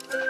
Hi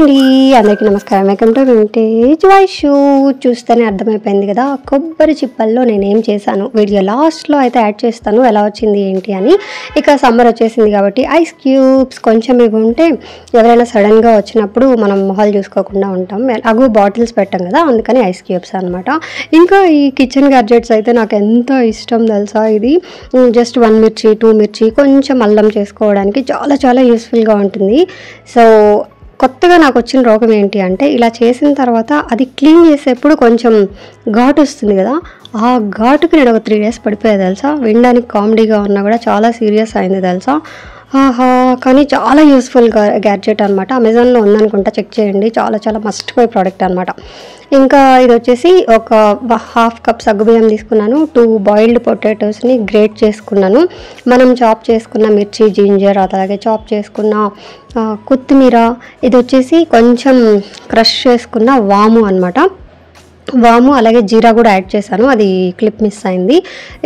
అండి, అందరికీ నమస్కారం. Welcome to vintage voice show. చూస్తేనే అర్థమైపోయింది కదా కొబ్బరి చిప్పల్లో నేనేం చేశాను. వీడియో లాస్ట్లో అయితే యాడ్ చేస్తాను ఎలా వచ్చింది ఏంటి అని. ఇక సమ్మర్ వచ్చేసింది కాబట్టి ఐస్ క్యూబ్స్ కొంచెం ఇవి ఉంటే ఎవరైనా సడన్గా వచ్చినప్పుడు మనం మొహాలు చూసుకోకుండా ఉంటాం. అగు బాటిల్స్ పెట్టాం కదా, అందుకని ఐస్ క్యూబ్స్ అనమాట. ఇంకా ఈ కిచెన్ గ్యాడ్జెట్స్ అయితే నాకు ఎంత ఇష్టం తెలుసా. ఇది జస్ట్ 1 మిర్చి 2 మిర్చి కొంచెం అల్లం చేసుకోవడానికి చాలా చాలా యూస్ఫుల్గా ఉంటుంది. సో కొత్తగా నాకు వచ్చిన రోగం ఏంటి అంటే, ఇలా చేసిన తర్వాత అది క్లీన్ చేసేప్పుడు కొంచెం ఘాటు వస్తుంది కదా, ఆ ఘాటుకి నేను ఒక 3 డేస్ పడిపోయా తెలుసా. వినడానికి కామెడీగా ఉన్నా కూడా చాలా సీరియస్ అయింది తెలుసా. కానీ చాలా యూస్ఫుల్ గ్యాడ్జెట్ అనమాట. అమెజాన్లో ఉందనుకుంటా, చెక్ చేయండి. చాలా చాలా మస్ట్ బై ప్రోడక్ట్ అనమాట. ఇంకా ఇది వచ్చేసి ఒక 1/2 కప్ సగ్గుబియ్యం తీసుకున్నాను. 2 బాయిల్డ్ పొటాటోస్ని గ్రేట్ చేసుకున్నాను. మనం చాప్ చేసుకున్న మిర్చి, జింజర్, అలాగే చాప్ చేసుకున్న కొత్తిమీర, ఇది వచ్చేసి కొంచెం క్రష్ చేసుకున్న వాము అనమాట. వాము అలాగే జీరా కూడా యాడ్ చేశాను, అది క్లిప్ మిస్ అయింది.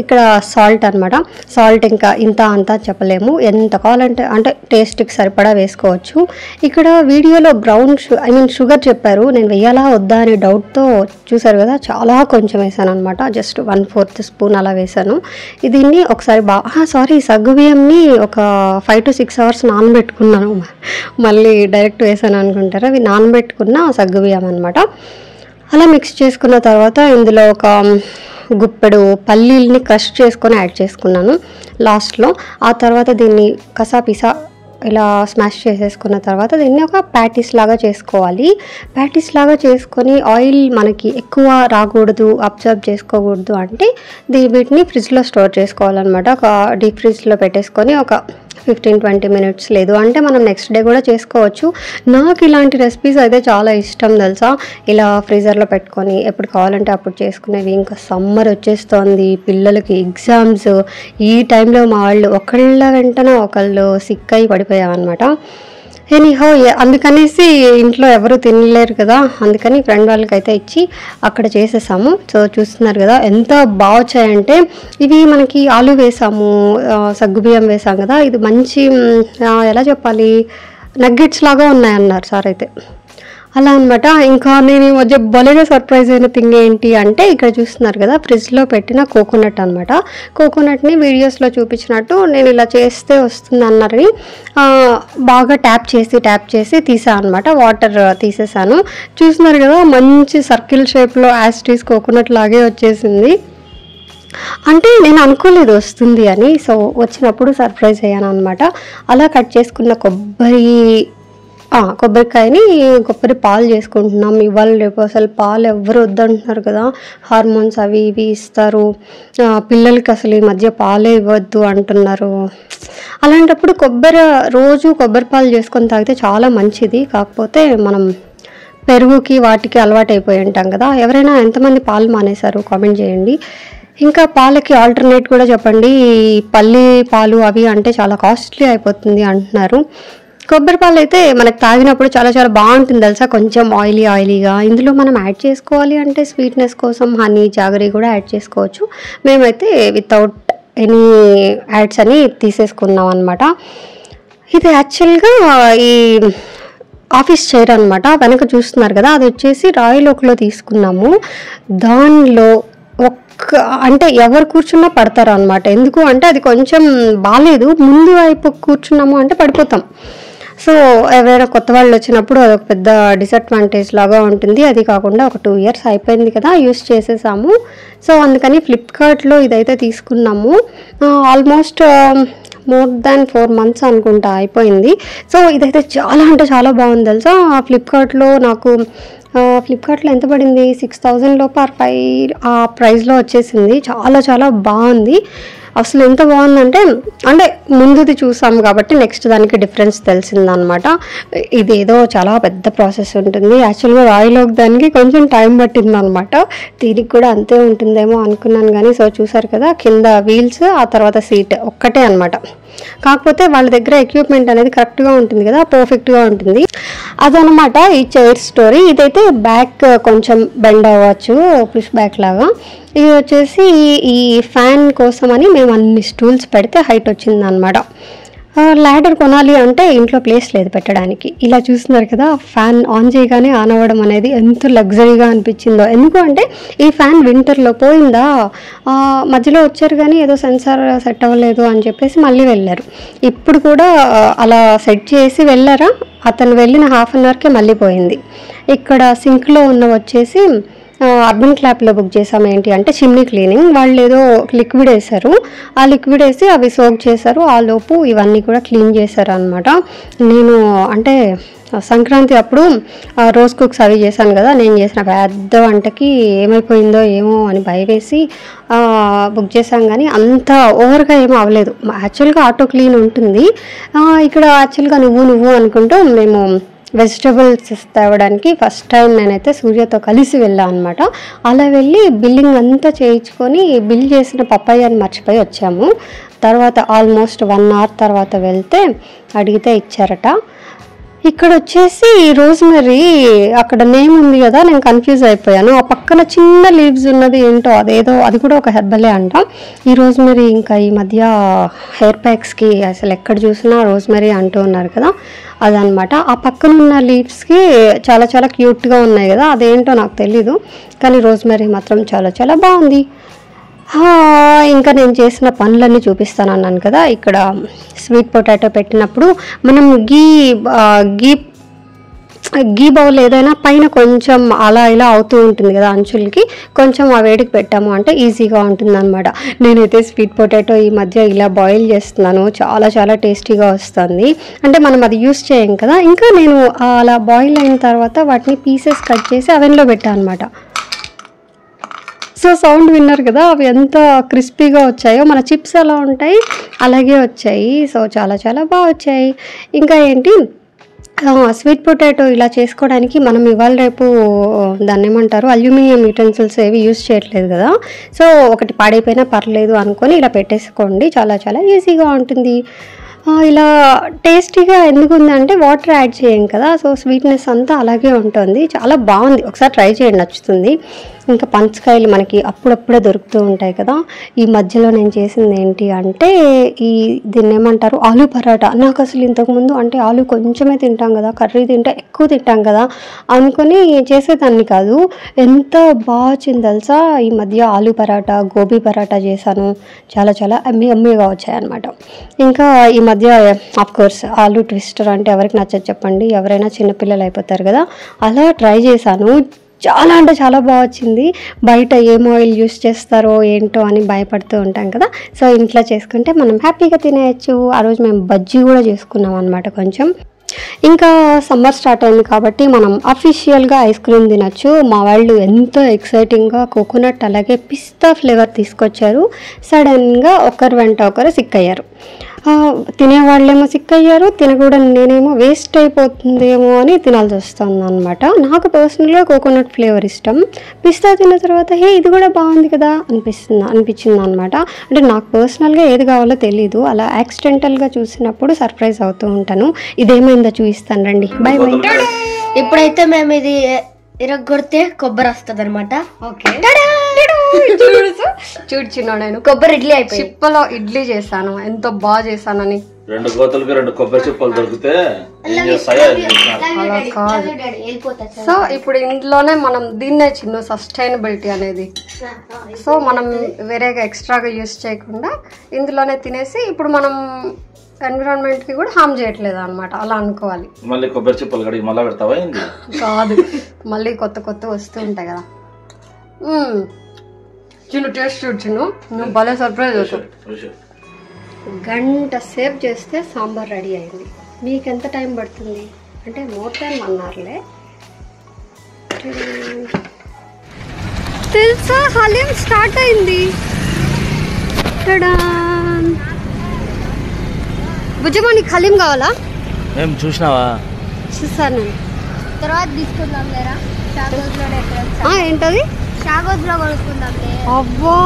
ఇక్కడ సాల్ట్ అనమాట. సాల్ట్ ఇంకా ఇంత అంతా చెప్పలేము, ఎంత కావాలంటే అంటే టేస్ట్కి సరిపడా వేసుకోవచ్చు. ఇక్కడ వీడియోలో షుగర్ చెప్పారు, నేను వేయాలా వద్దా అనే డౌట్తో చూసారు కదా, చాలా కొంచెం వేసాను అనమాట. జస్ట్ 1/4 స్పూన్ అలా వేసాను. దీన్ని ఒకసారి సగ్గుబియ్యంని ఒక 5 to 6 hours నానబెట్టుకున్నాను. మళ్ళీ డైరెక్ట్ వేసాను అనుకుంటారా, అవి నానబెట్టుకున్న సగ్గుబియ్యం అనమాట. అలా మిక్స్ చేసుకున్న తర్వాత ఇందులో ఒక గుప్పెడు పల్లీల్ని క్రష్ చేసుకొని యాడ్ చేసుకున్నాను లాస్ట్లో. ఆ తర్వాత దీన్ని కసాపిసా ఇలా స్మాష్ చేసేసుకున్న తర్వాత దీన్ని ఒక ప్యాటీస్ లాగా చేసుకోవాలి. ప్యాటీస్ లాగా చేసుకొని ఆయిల్ మనకి ఎక్కువ రాకూడదు, అబ్జర్వ్ చేసుకోకూడదు అంటే వీటిని ఫ్రిడ్జ్లో స్టోర్ చేసుకోవాలన్నమాట. ఒక డీప్ ఫ్రిడ్జ్లో పెట్టేసుకొని ఒక 15-20 minutes, లేదు అంటే మనం నెక్స్ట్ డే కూడా చేసుకోవచ్చు. నాకు ఇలాంటి రెసిపీస్ అయితే చాలా ఇష్టం తెలుసా. ఇలా ఫ్రీజర్లో పెట్టుకొని ఎప్పుడు కావాలంటే అప్పుడు చేసుకునేవి. ఇంకా సమ్మర్ వచ్చేస్తోంది, పిల్లలకి ఎగ్జామ్స్. ఈ టైంలో మా వాళ్ళు ఒకళ్ళ వెంటనే ఒకళ్ళు సిక్ అయి పడిపోయామన్నమాట. ఎనీహౌ అందుకనేసి ఇంట్లో ఎవరు తినలేరు కదా, అందుకని ఫ్రెండ్ వాళ్ళకైతే ఇచ్చి అక్కడ చేసేసాము. సో చూస్తున్నారు కదా ఎంత బాగా వచ్చాయంటే, ఇవి మనకి ఆలు వేసాము, సగ్గుబియ్యం వేసాం కదా, ఇది మంచి ఎలా చెప్పాలి, నగ్గెట్స్ లాగా ఉన్నాయన్నారు సార్ అయితే. అలా అనమాట. ఇంకా నేను ఈ మధ్య భలేగా సర్ప్రైజ్ అయిన థింగ్ ఏంటి అంటే, ఇక్కడ చూస్తున్నారు కదా ఫ్రిడ్జ్లో పెట్టిన కోకోనట్ అనమాట. కోకోనట్ని వీడియోస్లో చూపించినట్టు నేను ఇలా చేస్తే వస్తుంది అన్నారని బాగా ట్యాప్ చేసి తీసాను అనమాట. వాటర్ తీసేసాను. చూస్తున్నారు కదా మంచి సర్కిల్ షేప్లో యాస్టీస్ కోకోనట్ లాగే వచ్చేసింది. అంటే నేను అనుకోలేదు వస్తుంది అని. సో వచ్చినప్పుడు సర్ప్రైజ్ అయ్యాను అనమాట. అలా కట్ చేసుకున్న కొబ్బరికాయని కొబ్బరి పాలు చేసుకుంటున్నాం. ఇవాళ రేపు అసలు పాలు ఎవరు వద్దంటున్నారు కదా, హార్మోన్స్ అవి ఇవి ఇస్తారు, పిల్లలకి అసలు ఈ మధ్య పాలే ఇవ్వద్దు అంటున్నారు. అలాంటప్పుడు రోజు కొబ్బరి పాలు చేసుకొని తాగితే చాలా మంచిది. కాకపోతే మనం పెరుగుకి వాటికి అలవాటు అయిపోయి ఉంటాం కదా. ఎవరైనా ఎంతమంది పాలు మానేశారు కామెంట్ చేయండి. ఇంకా పాలకి ఆల్టర్నేట్ కూడా చెప్పండి. పల్లి పాలు అవి అంటే చాలా కాస్ట్లీ అయిపోతుంది అంటున్నారు. కొబ్బరి పాలు అయితే మనకు తాగినప్పుడు చాలా చాలా బాగుంటుంది తెలుసా, కొంచెం ఆయిలీగా. ఇందులో మనం యాడ్ చేసుకోవాలి అంటే స్వీట్నెస్ కోసం హనీ, జాగరీ కూడా యాడ్ చేసుకోవచ్చు. మేమైతే వితౌట్ ఎనీ యాడ్స్ అని తీసేసుకున్నాం అనమాట. ఇది యాక్చువల్గా ఈ ఆఫీస్ చైర్ అనమాట. వెనక చూస్తున్నారు కదా, అది వచ్చేసి రాయల్ ఓక్లో తీసుకున్నాము. దానిలో అంటే ఎవరు కూర్చున్నా పడతారు అనమాట. ఎందుకు అంటే అది కొంచెం బాగాలేదు, ముందు వైపు కూర్చున్నాము అంటే పడిపోతాం. సో ఎవరైనా కొత్త వాళ్ళు వచ్చినప్పుడు అదొక పెద్ద డిసడ్వాంటేజ్ లాగా ఉంటుంది. అది కాకుండా ఒక 2 years అయిపోయింది కదా, యూస్ చేసేసాము. సో అందుకని ఫ్లిప్కార్ట్లో ఇదైతే తీసుకున్నాము. ఆల్మోస్ట్ మోర్ దాన్ 4 months అనుకుంటా అయిపోయింది. సో ఇదైతే చాలా అంటే చాలా బాగుంది తెలుసా. ఫ్లిప్కార్ట్లో ఎంత పడింది, 6000 లోపు 5 ఆ ప్రైస్లో వచ్చేసింది. చాలా చాలా బాగుంది. అసలు ఎంత బాగుందంటే, అంటే ముందుది చూసాం కాబట్టి నెక్స్ట్ దానికి డిఫరెన్స్ తెలిసిందనమాట. ఇదేదో చాలా పెద్ద ప్రాసెస్ ఉంటుంది. యాక్చువల్గా రాయల్ ఓక్ దానికి కొంచెం టైం పట్టిందనమాట. దీనికి కూడా అంతే ఉంటుందేమో అనుకున్నాను కానీ, సో చూసారు కదా కింద వీల్స్, ఆ తర్వాత సీట్ ఒక్కటే అనమాట. కాకపోతే వాళ్ళ దగ్గర ఎక్విప్మెంట్ అనేది కరెక్ట్గా ఉంటుంది కదా, పర్ఫెక్ట్గా ఉంటుంది. అదనమాట ఈ చైర్ స్టోరీ. ఇదైతే బ్యాక్ కొంచెం బెండ్ అవ్వచ్చు, పుష్ బ్యాక్ లాగా. ఇది వచ్చేసి ఈ ఫ్యాన్ కోసమని మేము అన్ని స్టూల్స్ పెడితే హైట్ వచ్చిందనమాట. ల్యాడర్ కొనాలి అంటే ఇంట్లో ప్లేస్ లేదు పెట్టడానికి. ఇలా చూస్తున్నారు కదా, ఫ్యాన్ ఆన్ చేయగానే ఆన్ అవ్వడం అనేది ఎంత లగ్జరీగా అనిపించిందో. ఎందుకు అంటే ఈ ఫ్యాన్ వింటర్లో పోయిందా, మధ్యలో వచ్చారు కానీ ఏదో సెన్సార్ సెట్ అవ్వలేదు అని చెప్పేసి మళ్ళీ వెళ్ళారు. ఇప్పుడు కూడా అలా సెట్ చేసి వెళ్ళారా, అతను వెళ్ళిన హాఫ్ అన్ అవర్కే మళ్ళీ పోయింది. ఇక్కడ సింక్లో ఉన్న వచ్చేసి అర్బన్ క్లాప్లో బుక్ చేసాము. ఏంటి అంటే చిమ్నీ క్లీనింగ్. వాళ్ళు ఏదో లిక్విడ్ వేశారు, ఆ లిక్విడ్ వేసి అవి సోక్ చేశారు. ఆ లోపు ఇవన్నీ కూడా క్లీన్ చేశారు అనమాట. నేను అంటే సంక్రాంతి అప్పుడు రోజ్ కుక్స్ అవి చేశాను కదా, నేను చేసిన పెద్ద వంటకి ఏమైపోయిందో ఏమో అని భయవేసి బుక్ చేశాం. కానీ అంత ఓవర్గా ఏమో అవ్వలేదు. యాక్చువల్గా ఆటో క్లీన్ ఉంటుంది. ఇక్కడ యాక్చువల్గా నువ్వు అనుకుంటూ మేము వెజిటబుల్స్ తేవడానికి ఫస్ట్ టైం నేనైతే సూర్యతో కలిసి వెళ్ళాను అనమాట. అలా వెళ్ళి బిల్లింగ్ అంతా చేయించుకొని బిల్ చేసిన పప్పాయని మర్చిపోయి వచ్చాము. తర్వాత ఆల్మోస్ట్ 1 hour తర్వాత వెళ్తే అడిగితే ఇచ్చారట. ఇక్కడ వచ్చేసి రోజ్మెరీ అక్కడ నేమ్ ఉంది కదా, నేను కన్ఫ్యూజ్ అయిపోయాను. ఆ పక్కన చిన్న లీవ్స్ ఉన్నది ఏంటో, అదేదో అది కూడా ఒక హెర్బలే అంట. ఈ రోజ్మెరీ ఇంకా ఈ మధ్య హెయిర్ ప్యాక్స్కి అసలు ఎక్కడ చూసినా రోజ్మెరీ అంటూ ఉన్నారు కదా, అదనమాట. ఆ పక్కన ఉన్న లీవ్స్కి చాలా చాలా క్యూట్గా ఉన్నాయి కదా, అదేంటో నాకు తెలీదు. కానీ రోజ్మెరీ మాత్రం చాలా చాలా బాగుంది. ఇంకా నేను చేసిన పనులన్నీ చూపిస్తాను అన్నాను కదా. ఇక్కడ స్వీట్ పొటాటో పెట్టినప్పుడు మనం గీ బౌల్ ఏదైనా పైన కొంచెం అలా ఇలా అవుతూ ఉంటుంది కదా, అంచులకి కొంచెం ఆ వేడికి పెట్టాము అంటే ఈజీగా ఉంటుంది అనమాట. నేనైతే స్వీట్ పొటాటో ఈ మధ్య ఇలా బాయిల్ చేస్తున్నాను, చాలా చాలా టేస్టీగా వస్తుంది. అంటే మనం అది యూస్ చేయం కదా. ఇంకా నేను అలా బాయిల్ అయిన తర్వాత వాటిని పీసెస్ కట్ చేసి అవెన్లో పెట్టాను అనమాట. సో సౌండ్ విన్నారు కదా, అవి ఎంత క్రిస్పీగా వచ్చాయో, మన చిప్స్ ఎలా ఉంటాయి అలాగే వచ్చాయి. సో చాలా చాలా బాగా వచ్చాయి. ఇంకా ఏంటి, స్వీట్ పొటాటో ఇలా చేసుకోవడానికి మనం ఇవాళ రేపు దాన్ని ఏమంటారు, అల్యూమినియం యూటెన్సిల్స్ ఏవి యూజ్ చేయట్లేదు కదా. సో ఒకటి పాడైపోయినా పర్లేదు అనుకొని ఇలా పెట్టేసుకోండి, చాలా చాలా ఈజీగా ఉంటుంది. ఇలా టేస్టీగా ఎందుకు ఉందంటే వాటర్ యాడ్ చేయం కదా, సో స్వీట్నెస్ అంతా అలాగే ఉంటుంది. చాలా బాగుంది, ఒకసారి ట్రై చేయండి, నచ్చుతుంది. ఇంకా పంచకాయలు మనకి అప్పుడప్పుడే దొరుకుతూ ఉంటాయి కదా. ఈ మధ్యలో నేను చేసింది ఏంటి అంటే దీన్ని ఏమంటారు, ఆలూ పరాటా. నాకు అసలు ఇంతకుముందు అంటే ఆలూ కొంచెమే తింటాం కదా, కర్రీ తింటే ఎక్కువ తింటాం కదా అనుకుని చేసేదాన్ని కాదు. ఎంత బాగా వచ్చింది తెలుసా, ఈ మధ్య ఆలూ పరాటా, గోబీ పరాటా చేశాను, చాలా చాలా అమ్మీగా వచ్చాయన్నమాట. ఇంకా ఈ మధ్య ఆఫ్కోర్స్ ఆలూ ట్విస్టర్ అంటే ఎవరికి నచ్చదు చెప్పండి, ఎవరైనా చిన్నపిల్లలు అయిపోతారు కదా, అలా ట్రై చేశాను. చాలా అంటే చాలా బాగా వచ్చింది. బయట ఏం ఆయిల్ యూస్ చేస్తారో ఏంటో అని భయపడుతూ ఉంటాం కదా, సో ఇంట్లో చేసుకుంటే మనం హ్యాపీగా తినేయచ్చు. ఆ రోజు మేము బజ్జీ కూడా చేసుకున్నాం అనమాట కొంచెం. ఇంకా సమ్మర్ స్టార్ట్ అయింది కాబట్టి మనం అఫీషియల్గా ఐస్ క్రీమ్ తినచ్చు. మా వాళ్ళు ఎంతో ఎక్సైటింగ్గా కోకోనట్ అలాగే పిస్తా ఫ్లేవర్ తీసుకొచ్చారు. సడన్గా ఒకరు వెంట ఒకరు సిక్ అయ్యారు. తినేవాళ్ళేమో సిక్ అయ్యారు, తినకూడదు నేనేమో వేస్ట్ అయిపోతుందేమో అని తినాల్సి వస్తుంది అనమాట. నాకు పర్సనల్గా కోకోనట్ ఫ్లేవర్ ఇష్టం. పిస్తా తిన్న తర్వాత ఇది కూడా బాగుంది కదా అనిపించింది అనమాట. అంటే నాకు పర్సనల్గా ఏది కావాలో తెలీదు, అలా యాక్సిడెంటల్గా చూసినప్పుడు సర్ప్రైజ్ అవుతూ ఉంటాను. ఇదేమైందో చూపిస్తాను రండి. By by. ఇప్పుడైతే మేము ఇది ఇరగొడితే కొబ్బరి వస్తుంది అనమాట. ఓకే, చూడు చిన్న, నేను కొబ్బరి ఇడ్లీ అయిపోయి చిప్పలో ఇడ్లీ చేశాను, ఎంతో బాగా చేశానని. 2 కోతలకి 2 కొబ్బరి చిప్పలు దొరికితే సో ఇప్పుడు ఇందులోనే మనం దీన్నే చిన్న సస్టైనబిలిటీ అనేది, సో మనం వేరేగా ఎక్స్ట్రాగా యూస్ చేయకుండా ఇందులోనే తినేసి ఇప్పుడు మనం ఎన్విరాన్మెంట్ కి కూడా హామ్ చేయట్లేదు అనమాట, అలా అనుకోవాలి. మళ్ళీ కొబ్బరి చిప్పలు కడిగి మళ్ళీ పెడతావా? కాదు, మళ్ళీ కొత్త కొత్త వస్తూ ఉంటాయి కదా. చిన్న టేస్ట్ చూడు, నువ్వు భలే సర్ప్రైజ్ అవుతావు. గంట సేపు చేస్తే సాంబార్ రెడీ అయింది. మీకు ఎంత టైం పడుతుంది అంటే మోర్ దాన్ 1 hourలే. తెలుసా, హలీం స్టార్ట్ అయింది. బుజ్జమ్మ, నీకు హలీం కావాలా? ఏం చూసినావా? చూసాను. తర్వాత తీసుకుందాం లేరా, ఏంటది? షాగోజ్లో కొనుక్కుందాం. అవ్వా,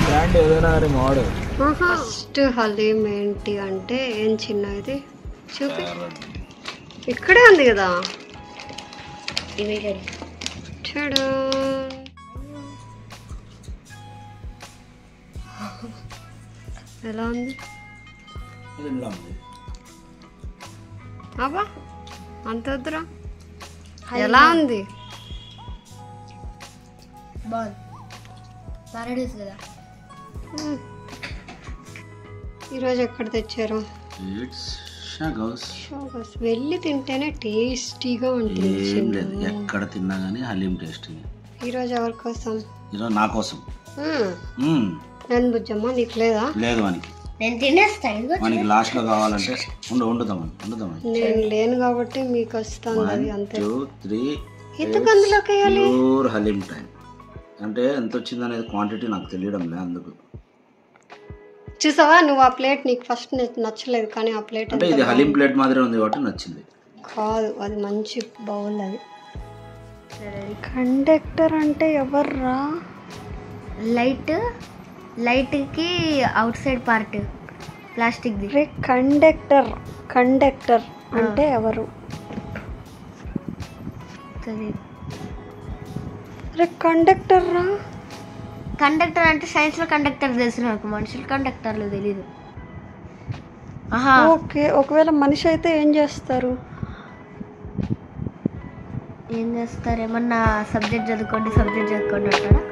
బ్రాండ్ ఏదైనా మోడల్ ఫస్ట్ హలీం ఏంటి అంటే ఏం చిన్న ఇది చూపి, ఇక్కడే ఉంది కదా. చూడు ఎలా ఉంది అబ్బా, అంత వద్దురా. ఎలా ఉంది? కదా. ఈరోజు ఎక్కడ తెచ్చారు? షాగోస్. వెళ్ళి తింటేనే టేస్టీగా ఉంటుంది. ఎక్కడ తిన్నా గానీ హలీం టేస్టీ. ఈరోజు ఎవరి కోసం? ఈరోజు నా కోసం. నేను బుజ్జమ్మ, నీకు లేదా? లేదు మనకి, నేను తినేస్తాను. మనకి లాస్ట్ లో కావాలంటే వండుదామని. నేను లేను కాబట్టి మీకు వస్తుంది అది అంతే. 2, 3 ఎందుకు అందులోకి వేయాలి? Pure haleem time. అంటే ఎంత వచ్చింది అనేది క్వాంటిటీ నాకు తెలియడం లేదు, అందుకు. చూసావా నువ్వు ఆ ప్లేట్, నీకు ఫస్ట్ నచ్చలేదు కానీ ఆ ప్లేట్ అంటే ఇది హలీం ప్లేట్ మాదిరి ఉంది కాబట్టి నచ్చింది. కాదు, అది మంచి బౌల్. అది కండక్టర్ అంటే ఎవర్రా? లైట్కి అవుట్ సైడ్ పార్ట్ ప్లాస్టిక్ది. కండక్టర్ అంటే ఎవరు? కండక్టర్ రా. కండక్టర్ అంటే సైన్స్ లో కండక్టర్ తెలుసు నాకు, మనుషులు కండక్టర్లు తెలీదు. ఓకే, ఒకవేళ మనిషి అయితే ఏం చేస్తారు? ఏమన్నా సబ్జెక్ట్ చదువుకోండి అంటారా?